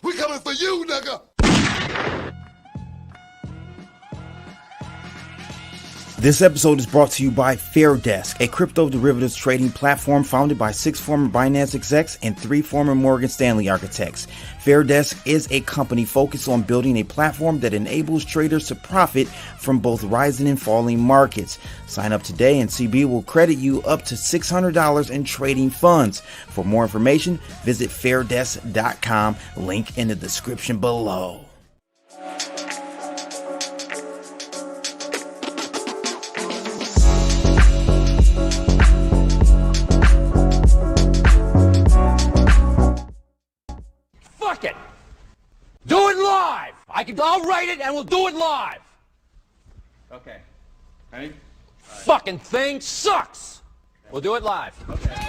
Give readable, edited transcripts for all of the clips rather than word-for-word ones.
We coming for you, nigga! This episode is brought to you by FairDesk, a crypto derivatives trading platform founded by 6 former Binance execs and 3 former Morgan Stanley architects. FairDesk is a company focused on building a platform that enables traders to profit from both rising and falling markets. Sign up today and CB will credit you up to $600 in trading funds. For more information, visit fairdesk.com, link in the description below. It. Do it live. I'll write it and we'll do it live. Okay. Ready? Fucking thing sucks. We'll do it live. Okay.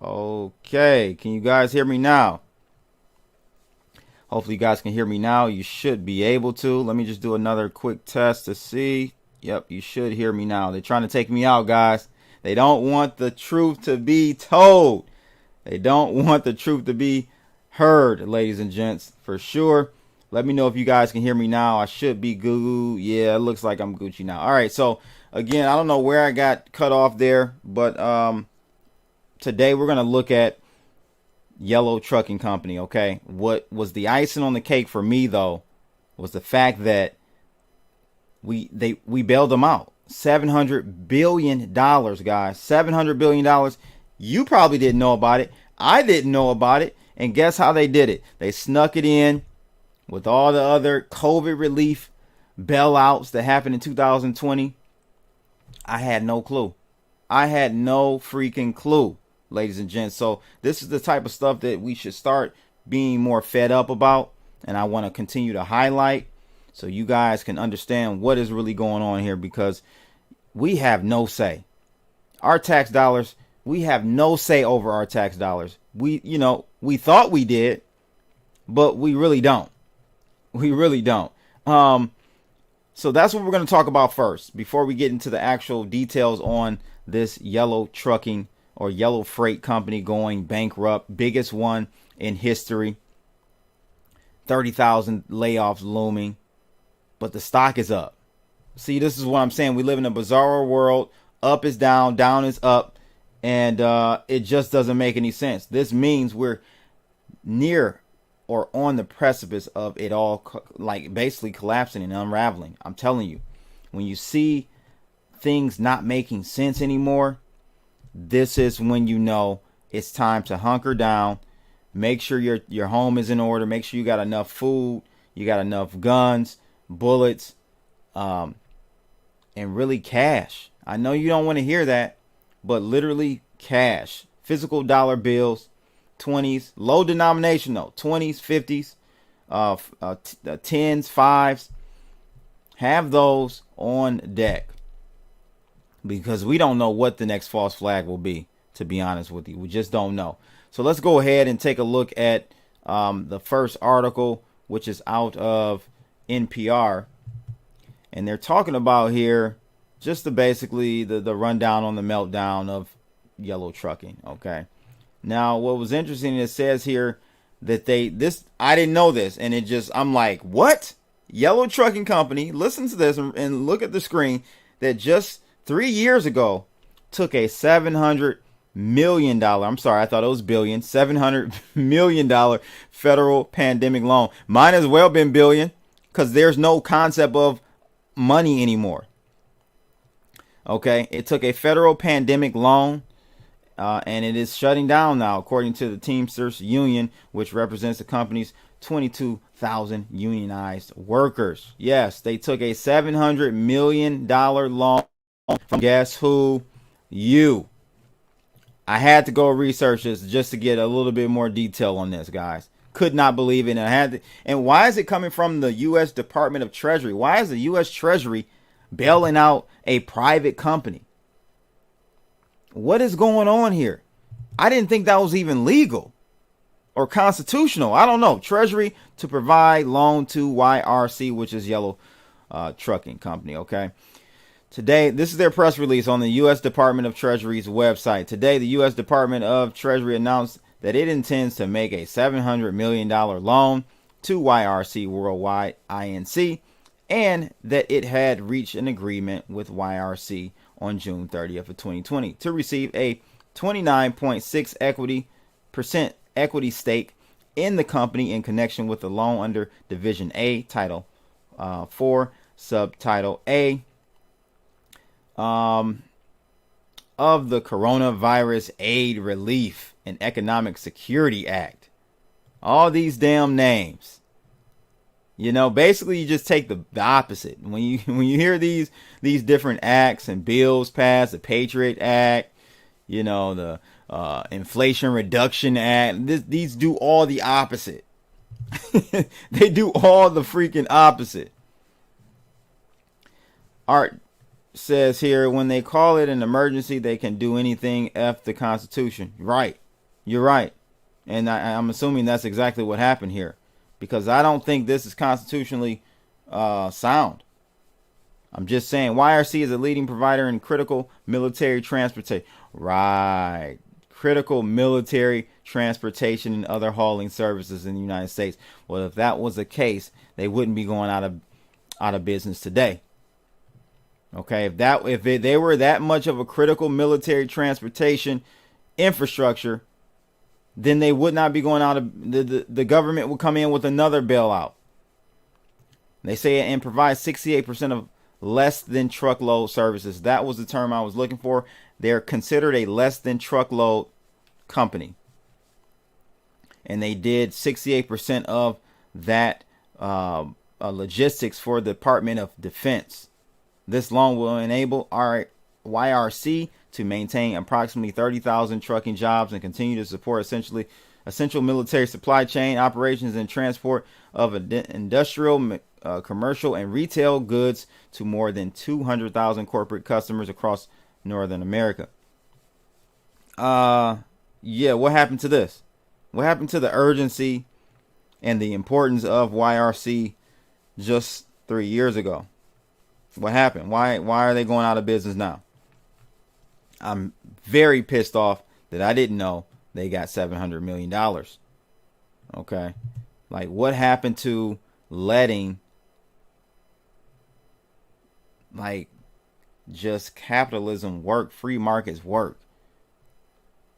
Okay, can you guys hear me now? Hopefully you guys can hear me now. You should be able to. Let me just do another quick test to see. Yep, you should hear me now. They're trying to take me out, guys. They don't want the truth to be told. They don't want the truth to be heard, ladies and gents, for sure. Let me know if you guys can hear me now. I should be Gugu. Yeah, it looks like I'm Gucci now. All right, so again, I don't know where I got cut off there, but today we're going to look at Yellow Trucking Company, okay? What was the icing on the cake for me, though, was the fact that we bailed them out. $700 billion, guys. $700 billion. You probably didn't know about it. I didn't know about it. And guess how they did it? They snuck it in with all the other COVID relief bailouts that happened in 2020. I had no clue. I had no freaking clue, ladies and gents. So this is the type of stuff that we should start being more fed up about. And I want to continue to highlight so you guys can understand what is really going on here, because we have no say. Our tax dollars, we have no say over our tax dollars. We thought we did, but we really don't. We really don't. So that's what we're going to talk about first before we get into the actual details on this Yellow Trucking or Yellow Freight Company going bankrupt, biggest one in history. 30,000 layoffs looming, but the stock is up. See, this is what I'm saying. We live in a bizarre world. Up is down, down is up, and it just doesn't make any sense. This means we're near or on the precipice of it all, like basically collapsing and unraveling. I'm telling you, when you see things not making sense anymore, this is when you know it's time to hunker down. Make sure your home is in order. Make sure you got enough food, you got enough guns, bullets, and really cash. I know you don't want to hear that, but literally cash, physical dollar bills, 20s, low denomination though, 20s, 50s, 10s, 5s. Have those on deck, because we don't know what the next false flag will be, to be honest with you. We just don't know. So let's go ahead and take a look at the first article, which is out of NPR. And they're talking about here just basically the rundown on the meltdown of Yellow Trucking. Okay. Now, what was interesting, it says here that I didn't know this. And I'm like, what? Yellow Trucking Company, listen to this and look at the screen, that just 3 years ago took a $700 million, I'm sorry, I thought it was billion, $700 million federal pandemic loan. Might as well been billion, because there's no concept of money anymore. Okay, it took a federal pandemic loan, and it is shutting down now, according to the Teamsters Union, which represents the company's 22,000 unionized workers. Yes, they took a $700 million loan from guess who? You. I had to go research this just to get a little bit more detail on this, guys. Could not believe it. And why is it coming from the U.S. Department of Treasury? Why is the U.S. Treasury bailing out a private company? What is going on here? I didn't think that was even legal or constitutional. I don't know. Treasury to provide loan to YRC, which is Yellow Trucking Company. Okay. Today, this is their press release on the U.S. Department of Treasury's website. Today, the U.S. Department of Treasury announced that it intends to make a $700 million loan to YRC Worldwide Inc. and that it had reached an agreement with YRC on June 30th of 2020 to receive a 29.6% equity stake in the company in connection with the loan under Division A, Title 4, Subtitle A of the Coronavirus Aid, Relief, and Economic Security Act. All these damn names. Basically you just take the opposite. When you hear these different acts and bills passed, the Patriot Act, the Inflation Reduction Act, these do all the opposite. They do all the freaking opposite. Art says here, when they call it an emergency, they can do anything F the Constitution. Right. You're right. And I'm assuming that's exactly what happened here, because I don't think this is constitutionally sound. I'm just saying YRC is a leading provider in critical military transportation. Right. Critical military transportation and other hauling services in the United States. Well, if that was the case, they wouldn't be going out of business today. Okay, if they were that much of a critical military transportation infrastructure, then they would not be going out of the government would come in with another bailout. They say and provide 68% of less than truckload services. That was the term I was looking for. They're considered a less than truckload company. And they did 68% of that logistics for the Department of Defense. This loan will enable our YRC to maintain approximately 30,000 trucking jobs and continue to support essential military supply chain operations and transport of industrial, commercial, and retail goods to more than 200,000 corporate customers across Northern America. Yeah, what happened to this? What happened to the urgency and the importance of YRC just 3 years ago? What happened? Why are they going out of business now? I'm very pissed off that I didn't know they got $700 million. Okay. Like, what happened to letting, like, just capitalism work, free markets work?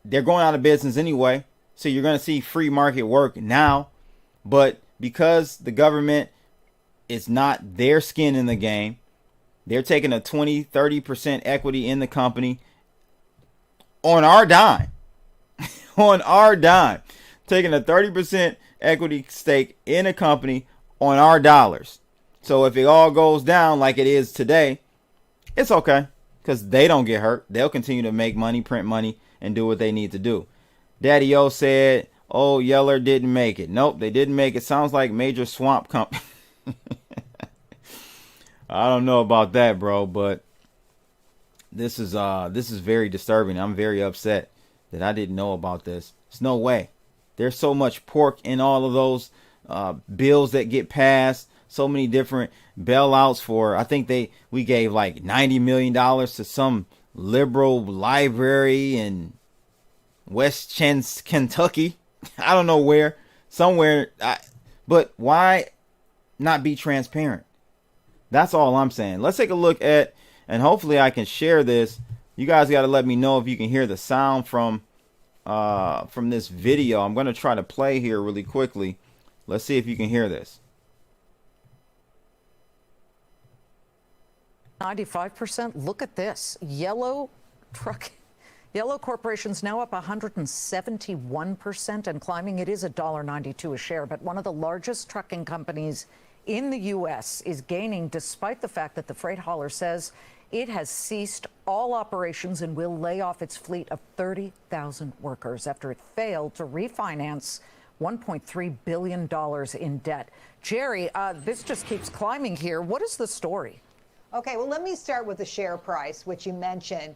They're going out of business anyway, so you're going to see free market work now. But because the government is not their skin in the game, they're taking a 20-30% equity in the company on our dime. On our dime. Taking a 30% equity stake in a company on our dollars. So if it all goes down like it is today, it's okay, because they don't get hurt. They'll continue to make money, print money, and do what they need to do. Daddy O said, oh, Yeller didn't make it. Nope, they didn't make it. Sounds like major swamp company. I don't know about that, bro, but this is very disturbing. I'm very upset that I didn't know about this. There's no way. There's so much pork in all of those bills that get passed. So many different bailouts for, I think we gave like $90 million to some liberal library in West Kentucky. I don't know where, somewhere. But why not be transparent? That's all I'm saying. Let's take a look at, and hopefully I can share this. You guys got to let me know if you can hear the sound from this video. I'm going to try to play here really quickly. Let's see if you can hear this. 95%. Look at this. Yellow Corporation's now up 171% and climbing. It is $1.92 a share, but one of the largest trucking companies in the U.S. is gaining despite the fact that the freight hauler says it has ceased all operations and will lay off its fleet of 30,000 workers after it failed to refinance $1.3 billion in debt. Jerry, this just keeps climbing here. What is the story? Okay, well, let me start with the share price, which you mentioned.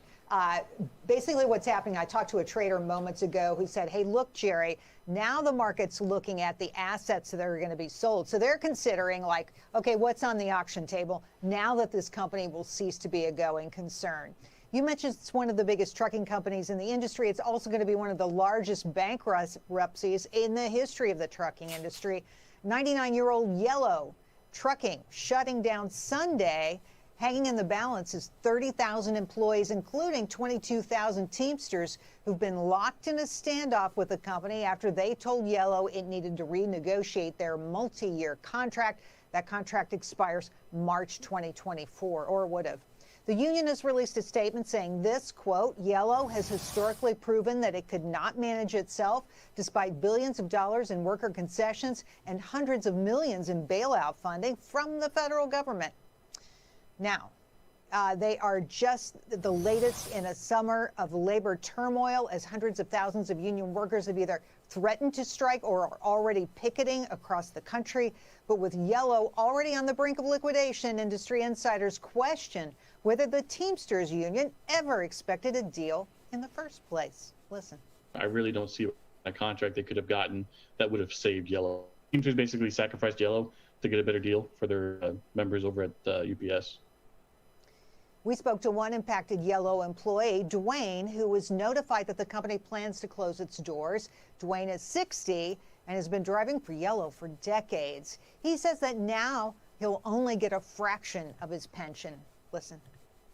Basically what's happening, I talked to a trader moments ago who said, hey, look, Jerry, now the market's looking at the assets that are going to be sold. So they're considering like, okay, what's on the auction table now that this company will cease to be a going concern? You mentioned it's one of the biggest trucking companies in the industry. It's also going to be one of the largest bankruptcies in the history of the trucking industry. 99-year-old Yellow Trucking shutting down Sunday. Hanging in the balance is 30,000 employees, including 22,000 Teamsters who've been locked in a standoff with the company after they told Yellow it needed to renegotiate their multi-year contract. That contract expires March 2024, or would have. The union has released a statement saying this, quote, Yellow has historically proven that it could not manage itself despite billions of dollars in worker concessions and hundreds of millions in bailout funding from the federal government. Now, they are just the latest in a summer of labor turmoil as hundreds of thousands of union workers have either threatened to strike or are already picketing across the country. But with Yellow already on the brink of liquidation, industry insiders question whether the Teamsters union ever expected a deal in the first place. Listen. I really don't see a contract they could have gotten that would have saved Yellow. Teamsters basically sacrificed Yellow to get a better deal for their members over at UPS. We spoke to one impacted Yellow employee, Dwayne, who was notified that the company plans to close its doors. Dwayne is 60 and has been driving for Yellow for decades. He says that now he'll only get a fraction of his pension. Listen.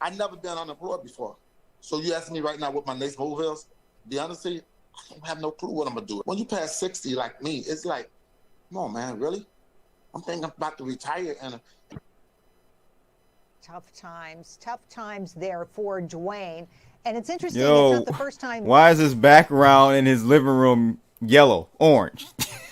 I've never been unemployed before. So you ask me right now what my next move is? The honesty, I don't have no clue what I'm going to do. When you pass 60 like me, it's like, come on, man, really? I'm thinking I'm about to retire and Tough times there for Dwayne. And it's interesting, Yo, it's not the first time. Why is his background in his living room yellow, orange?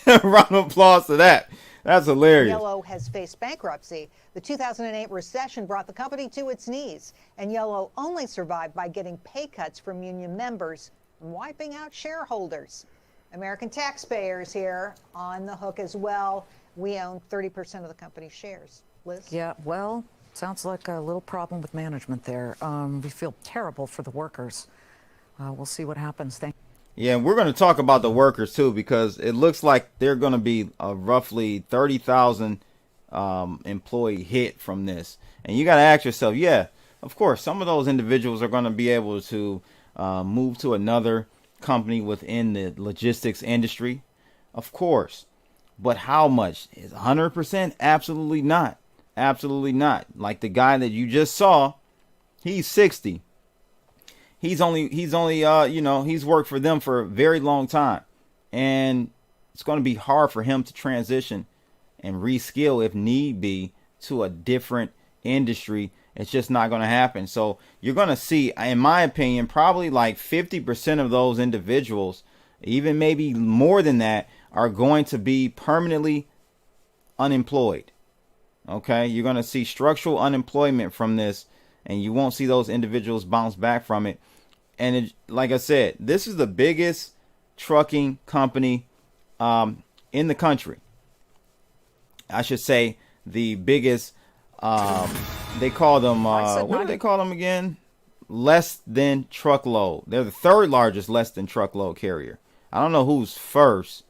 Round of applause to that. That's hilarious. Yellow has faced bankruptcy. The 2008 recession brought the company to its knees, and Yellow only survived by getting pay cuts from union members and wiping out shareholders. American taxpayers here on the hook as well. We own 30% of the company's shares. Liz? Yeah, well, sounds like a little problem with management there. We feel terrible for the workers. We'll see what happens. Yeah, and we're going to talk about the workers too, because it looks like they're going to be a roughly 30,000 employee hit from this. And you got to ask yourself, yeah, of course, some of those individuals are going to be able to move to another company within the logistics industry. Of course. But how much? Is 100%? Absolutely not. Absolutely not. Like the guy that you just saw, he's 60. He's only he's worked for them for a very long time, and it's going to be hard for him to transition and reskill if need be to a different industry. It's just not going to happen. So you're going to see, in my opinion, probably like 50% of those individuals, even maybe more than that, are going to be permanently unemployed. Okay, you're going to see structural unemployment from this, and you won't see those individuals bounce back from it. And like I said, this is the biggest trucking company in the country. I should say the biggest. They call them, what do they call them again? Less than truckload. They're the third largest less than truckload carrier. I don't know who's first,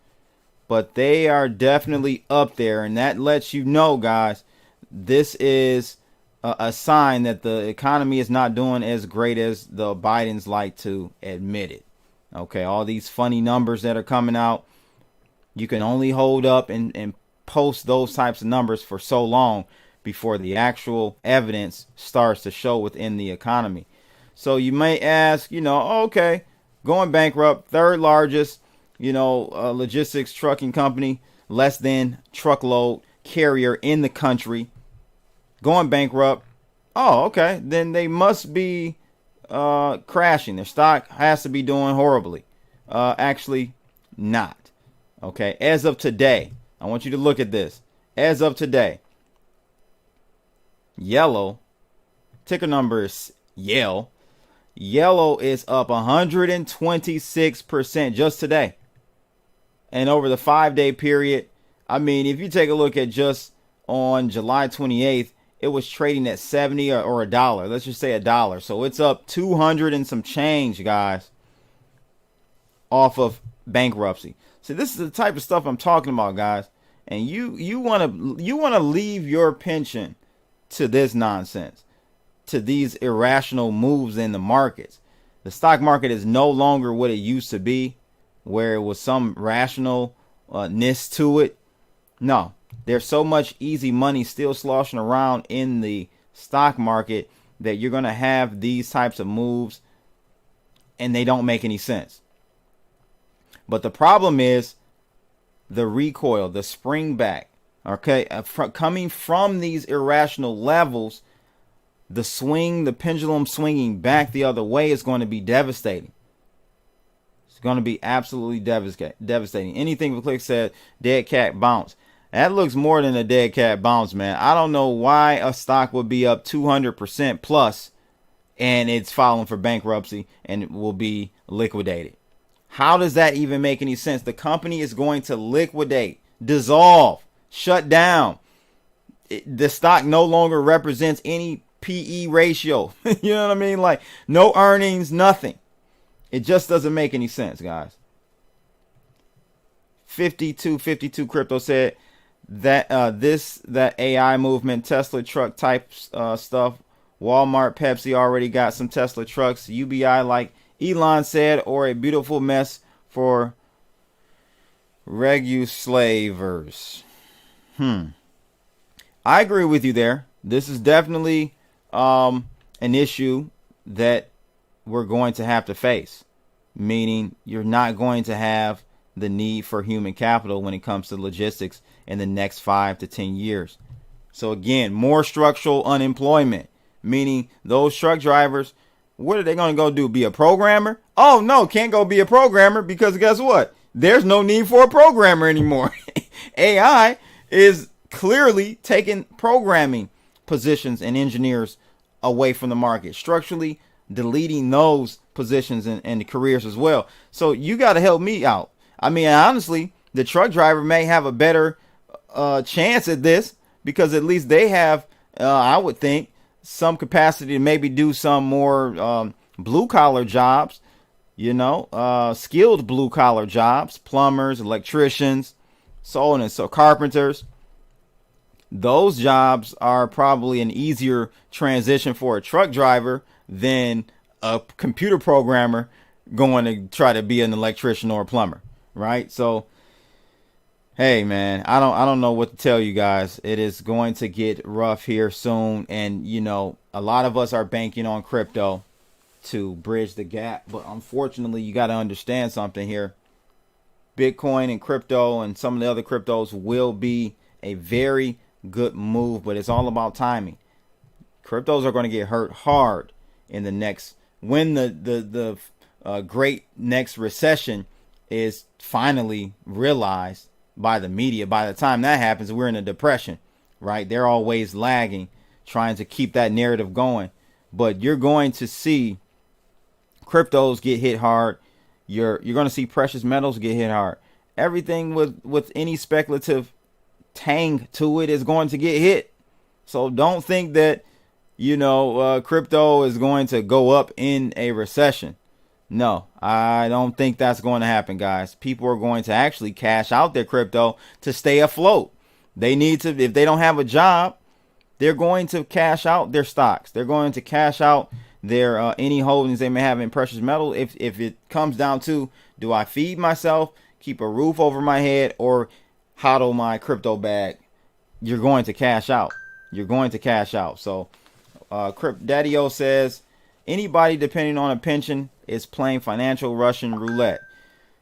but they are definitely up there. And that lets you know, guys, this is a sign that the economy is not doing as great as the Bidens like to admit it. Okay, all these funny numbers that are coming out, you can only hold up and post those types of numbers for so long before the actual evidence starts to show within the economy. So you may ask, okay, going bankrupt, third largest, logistics trucking company, less than truckload carrier in the country, going bankrupt. Oh, okay. Then they must be crashing. Their stock has to be doing horribly. Actually, not. Okay. As of today, I want you to look at this. As of today, Yellow, ticker number is Yell. Yellow is up 126% just today. And over the 5-day period, I mean, if you take a look at just on July 28th, it was trading at 70 or $1. Let's just say $1. So it's up 200 and some change, guys, off of bankruptcy. So this is the type of stuff I'm talking about, guys. And you want to leave your pension to this nonsense, to these irrational moves in the markets. The stock market is no longer what it used to be, where it was some rationalness to it. No, there's so much easy money still sloshing around in the stock market that you're going to have these types of moves and they don't make any sense. But the problem is the recoil, the spring back. Okay, coming from these irrational levels, the swing, the pendulum swinging back the other way is going to be devastating. It's going to be absolutely devastating. Anything with Click said, dead cat bounce. That looks more than a dead cat bounce, man. I don't know why a stock would be up 200% plus and it's filing for bankruptcy and it will be liquidated. How does that even make any sense? The company is going to liquidate, dissolve, shut down. The stock no longer represents any PE ratio. You know what I mean? Like no earnings, nothing. It just doesn't make any sense, guys. 5252 Crypto said that that AI movement, Tesla truck type stuff, Walmart, Pepsi already got some Tesla trucks. UBI, like Elon said, or a beautiful mess for regulators. I agree with you there. This is definitely an issue that we're going to have to face, meaning you're not going to have the need for human capital when it comes to logistics in the next 5 to 10 years. So again, more structural unemployment, meaning those truck drivers, what are they going to go do? Be a programmer? Oh no, can't go be a programmer, because guess what? There's no need for a programmer anymore. AI is clearly taking programming positions and engineers away from the market, structurally deleting those positions and careers as well. So you got to help me out. I mean, honestly, the truck driver may have a better chance at this, because at least they have, I would think, some capacity to maybe do some more blue collar jobs, skilled blue collar jobs, plumbers, electricians, so on and so, carpenters. Those jobs are probably an easier transition for a truck driver than a computer programmer going to try to be an electrician or a plumber, right? So, hey man, I don't know what to tell you guys. It is going to get rough here soon, and a lot of us are banking on crypto to bridge the gap, but unfortunately, you got to understand something here. Bitcoin and crypto and some of the other cryptos will be a very good move, but it's all about timing. Cryptos are going to get hurt hard in the next, when the great next recession is finally realized by the media. By the time that happens, we're in a depression, right? They're always lagging, trying to keep that narrative going. But you're going to see cryptos get hit hard. You're going to see precious metals get hit hard. Everything with any speculative tang to it is going to get hit. So don't think that crypto is going to go up in a recession. No, I don't think that's going to happen, guys. People are going to actually cash out their crypto to stay afloat. They need to, if they don't have a job, they're going to cash out their stocks. They're going to cash out their any holdings they may have in precious metal. If it comes down to, do I feed myself, keep a roof over my head, or hodl my crypto bag, you're going to cash out. You're going to cash out. So Daddy-O says, anybody depending on a pension is playing financial Russian roulette.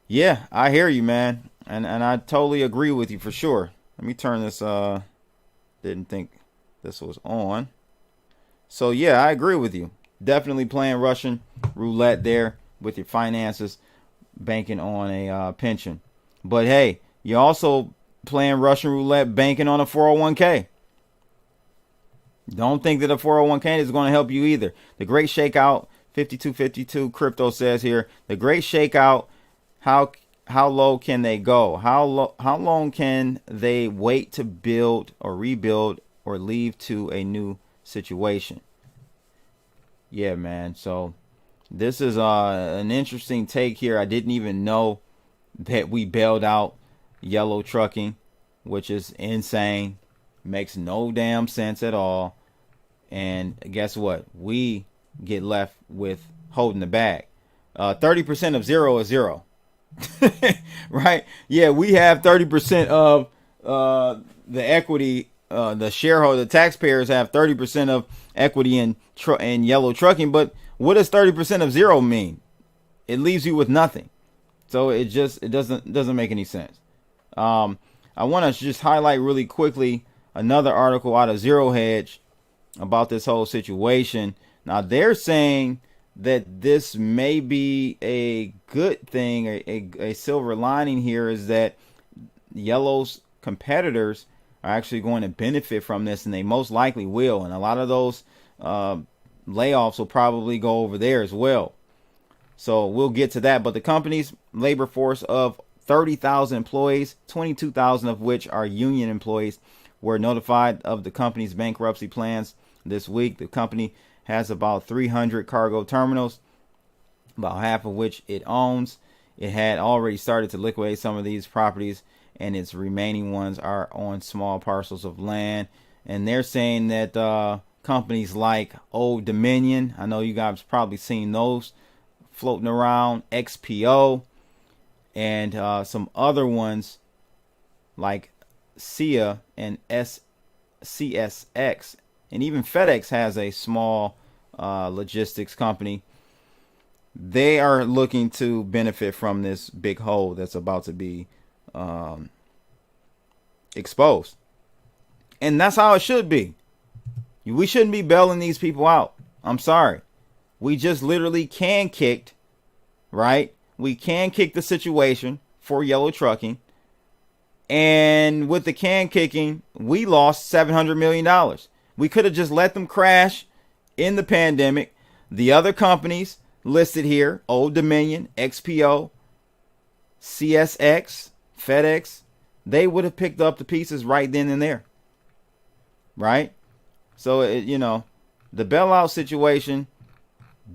Yeah, I hear you, man. And I totally agree with you for sure. Let me turn this. Didn't think this was on. So yeah, I agree with you. Definitely playing Russian roulette there with your finances, banking on a pension. But hey, you're also playing Russian roulette banking on a 401k. Don't think that a 401k is going to help you either. The great shakeout, 5252 crypto says here, the great shakeout, how low can they go? How long can they wait to build or rebuild or leave to a new situation? Yeah, man. So this is an interesting take here. I didn't even know that we bailed out yellow trucking, which is insane. Makes no damn sense at all. And guess what? We get left with holding the bag. 30% of zero is zero. Right? Yeah, we have 30% of the equity. The shareholder, the taxpayers have 30% of equity in yellow trucking. But what does 30% of zero mean? It leaves you with nothing. So it doesn't make any sense. I want to just highlight really quickly another article out of Zero Hedge about this whole situation. Now they're saying that this may be a good thing, a silver lining here is that Yellow's competitors are actually going to benefit from this, and they most likely will. And a lot of those layoffs will probably go over there as well. So we'll get to that. But the company's labor force of 30,000 employees, 22,000 of which are union employees, were notified of the company's bankruptcy plans this week. The company has about 300 cargo terminals about half of which it owns. It had already started to liquidate some of these properties, and its remaining ones are on small parcels of land. And they're saying that companies like Old Dominion, I know you guys probably seen those floating around, XPO, and some other ones like SIA and CSX, and even FedEx has a small logistics company. They are looking to benefit from this big hole that's about to be exposed. And that's how it should be. We shouldn't be bailing these people out. I'm sorry. We just literally can kicked, right? We can kick the situation for yellow trucking. And with the can kicking, we lost $700 million. We could have just let them crash in the pandemic. The other companies listed here, Old Dominion, XPO, CSX, FedEx, they would have picked up the pieces right then and there. Right? So, the bailout situation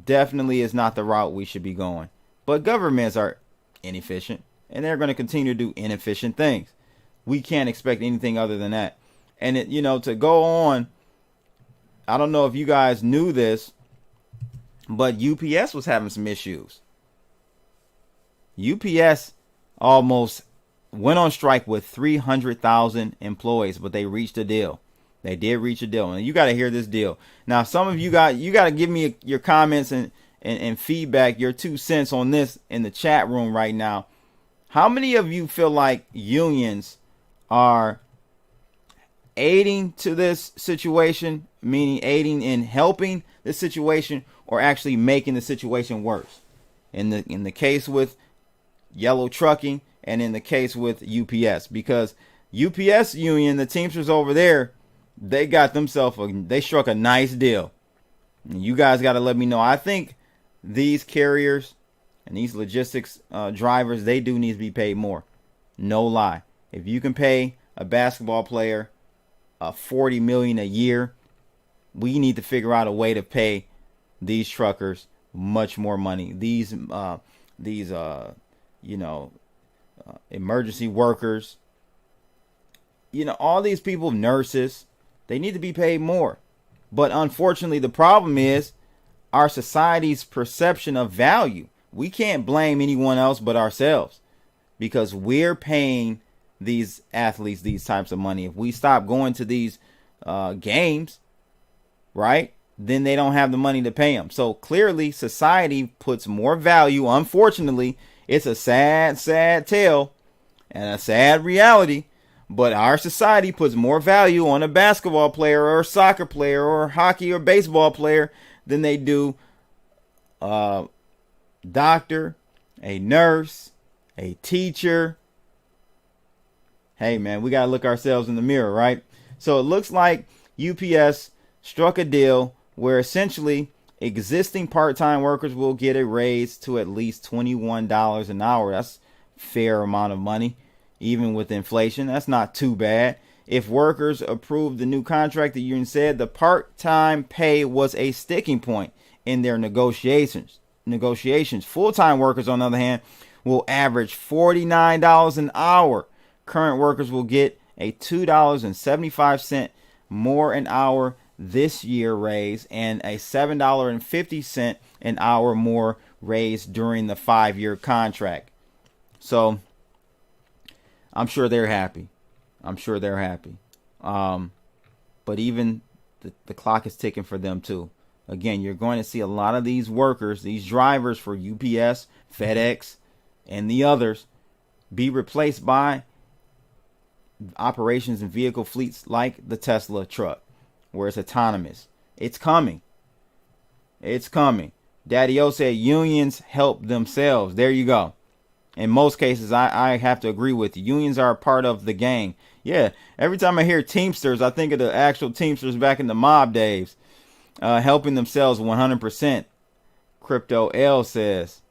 definitely is not the route we should be going. But governments are inefficient, and they're going to continue to do inefficient things. We can't expect anything other than that. And, to go on, I don't know if you guys knew this, but UPS was having some issues. UPS almost went on strike with 300,000 employees, but they reached a deal. They did reach a deal. And you got to hear this deal. Now, some of you got to give me your comments and feedback, your 2 cents on this in the chat room right now. How many of you feel like unions are aiding to this situation, meaning aiding in helping the situation, or actually making the situation worse? In the case with yellow trucking, and in the case with UPS, because UPS union, the Teamsters over there, they got themselves they struck a nice deal. And you guys got to let me know. I think these carriers and these logistics drivers, they do need to be paid more. No lie. If you can pay a basketball player $40 million a year, we need to figure out a way to pay these truckers much more money. These emergency workers, all these people, nurses, they need to be paid more. But unfortunately, the problem is our society's perception of value. We can't blame anyone else but ourselves, because we're paying these athletes these types of money. If we stop going to these games, right, then they don't have the money to pay them. So clearly society puts more value. Unfortunately, it's a sad, sad tale and a sad reality, but our society puts more value on a basketball player or a soccer player or a hockey or baseball player than they do a doctor, a nurse, a teacher. Hey man, we got to look ourselves in the mirror, right? So it looks like UPS struck a deal where essentially existing part-time workers will get a raise to at least $21 an hour. That's a fair amount of money. Even with inflation, that's not too bad. If workers approved the new contract, the union said the part-time pay was a sticking point in their negotiations. Full-time workers, on the other hand, will average $49 an hour. Current workers will get a $2.75 more an hour this year raise, and a $7.50 an hour more raise during the 5-year contract. So I'm sure they're happy. But even the clock is ticking for them too. Again, you're going to see a lot of these workers, these drivers for UPS, FedEx, and the others be replaced by operations and vehicle fleets like the Tesla truck, where it's autonomous. It's coming. Daddy-O said unions help themselves. There you go. In most cases, I have to agree with you. Unions are a part of the gang. Yeah, every time I hear Teamsters, I think of the actual Teamsters back in the mob days, helping themselves 100%. Crypto L says,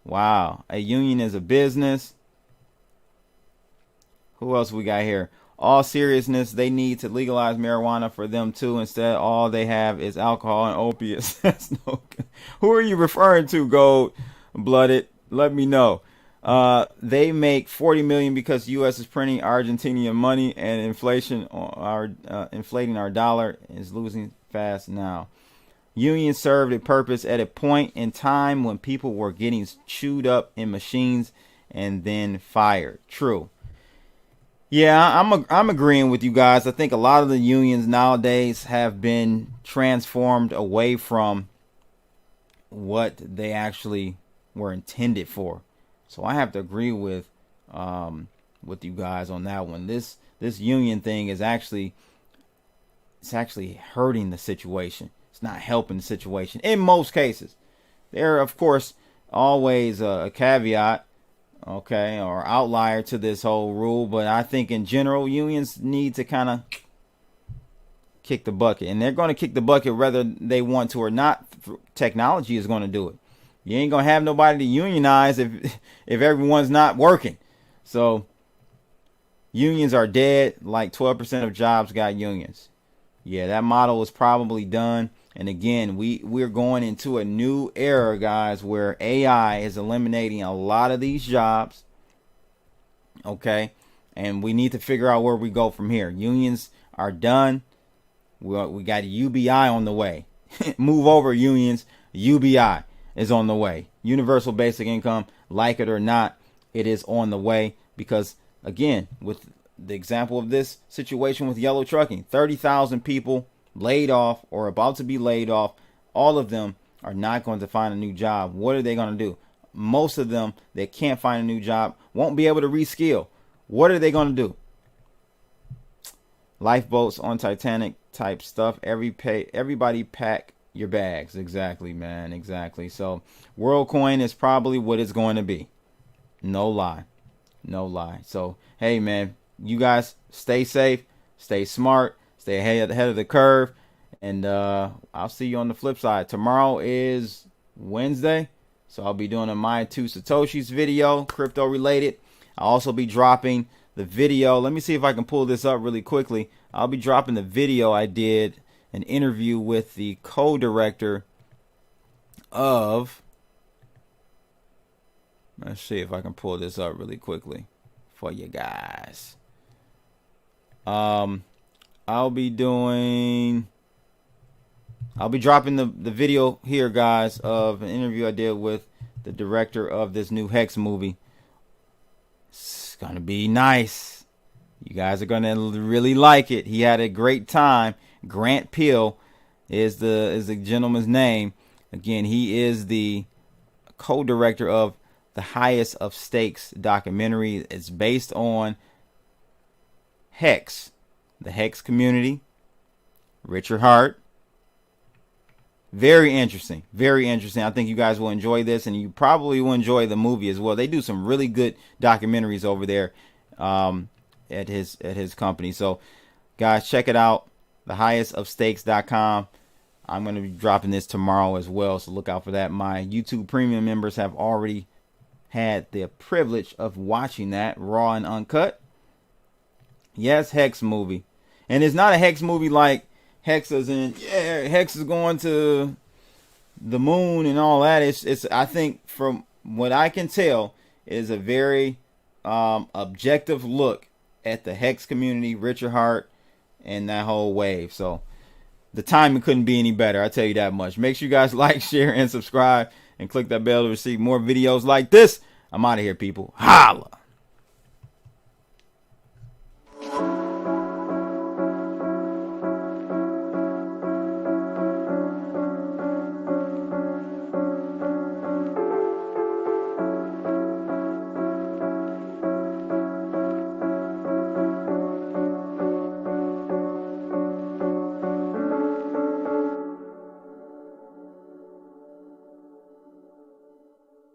wow, a union is a business. Who else we got here? all seriousness, they need to legalize marijuana for them too. Instead, all they have is alcohol and opiates. That's no good. Who are you referring to, Gold Blooded? Let me know. They make $40 million because U.S. is printing Argentinian money, and inflating our dollar is losing fast now. Unions served a purpose at a point in time when people were getting chewed up in machines and then fired. True. Yeah, I'm agreeing with you guys. I think a lot of the unions nowadays have been transformed away from what they actually were intended for. So I have to agree with you guys on that one. This union thing is actually hurting the situation. It's not helping the situation in most cases. There are, of course, always a caveat, okay, or outlier to this whole rule, but I think in general unions need to kind of kick the bucket, and they're going to kick the bucket whether they want to or not. Technology is going to do it. You ain't going to have nobody to unionize if everyone's not working. So unions are dead. Like 12% of jobs got unions. Yeah, that model is probably done. And again, we're going into a new era, guys, where AI is eliminating a lot of these jobs. Okay. And we need to figure out where we go from here. Unions are done. We got UBI on the way. Move over, unions. UBI is on the way. Universal basic income, like it or not, it is on the way. Because again, with the example of this situation with yellow trucking, 30,000 people laid off or about to be laid off. All of them are not going to find a new job. What are they going to do? Most of them that can't find a new job won't be able to reskill. What are they going to do? Lifeboats on Titanic type stuff. Everybody pack your bags. Exactly, man. Exactly. So WorldCoin is probably what it's going to be. No lie. No lie. So, hey, man, you guys stay safe, stay smart, stay ahead of the curve, and I'll see you on the flip side. Tomorrow is Wednesday, so I'll be doing a My 2 Satoshis video, crypto related. I'll also be dropping the video. Let me see if I can pull this up really quickly. I'll be dropping the video I did, an interview with the co-director of, let's see if I can pull this up really quickly for you guys. I'll be dropping the video here, guys, of an interview I did with the director of this new Hex movie. It's gonna be nice. You guys are gonna really like it. He had a great time. Grant Peele is the gentleman's name. Again, he is the co-director of the Highest of Stakes documentary. It's based on Hex, the Hex community, Richard Hart. Very interesting. Very interesting. I think you guys will enjoy this, and you probably will enjoy the movie as well. They do some really good documentaries over there at his company. So, guys, check it out. thehighestofstakes.com. I'm going to be dropping this tomorrow as well, so look out for that. My YouTube Premium members have already had the privilege of watching that raw and uncut. Yes, Hex movie. And it's not a Hex movie like Hex is in, yeah, Hex is going to the moon and all that. It's I think from what I can tell is a very objective look at the Hex community, Richard Hart, and that whole wave. So the timing couldn't be any better. I'll tell you that much. Make sure you guys like, share, and subscribe, and click that bell to receive more videos like this. I'm out of here, people. Holla.